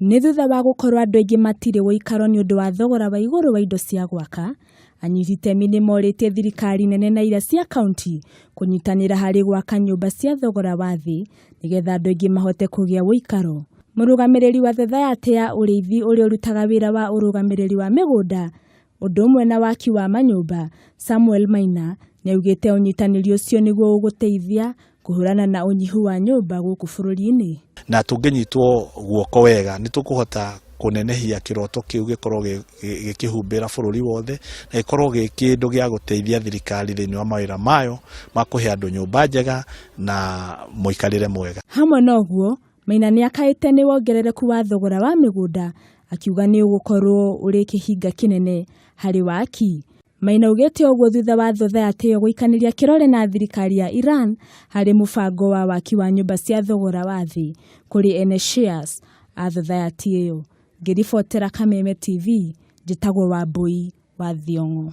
Nĩ thutha wa gũkorwo andũ aingĩ matirĩ ũikaro nĩ ũndũ wa thogora wa igũrũ wa indo cia gwaka, anyiti itemi nĩ morĩtie thirikari nene na iria cia kaunti kunyitanira harĩ gwaka nyumba cia thogora wathi nĩgetha andũ aingĩ mahote kũgĩa ũikaro. Mũrũgamĩrĩri wa thothaiti ya Urithi ũrĩa ũrutaga wĩra wa ũrũgamĩrĩri wa mĩgũnda ũndũ ũmwe na waki wa manyũmba Samuel Maina niaugite unyitanĩri ũcio nĩguo ũgũteithia kũhũrana na ũnyihu wa nyũmba gũkũ bururi-ini. Na tũngĩnyitwo guoko wega nĩ tũkũhota kũnenehia kĩroto kĩu gĩkorwo gĩkĩhumbĩra bũrũri wothe na gĩkorwo gĩ kĩndũ gĩa gũteithia thirikari thĩinĩ wa mawĩra mayo ma kũhe andũ nyũmba njega na muikarire mwega. Hamwe na ũguo, Maina nĩ akaĩte nĩ wongerereku wa thogora wa mĩgũnda akiuga nĩ ũgũkorwo ũrĩ kĩhinga kĩnene harĩ waki. Maina ugĩte ũguo thutha wa thothaiti ĩyo gũikanĩria kĩrore na thirikari ya Iran harĩ mũbango wa waki wa nyũmba cia thogora wathi kũrĩ ene shares a thothaiti ĩyo. Ngĩribotera Kameme TV, njĩtagwo Wambui wa Thiong'o.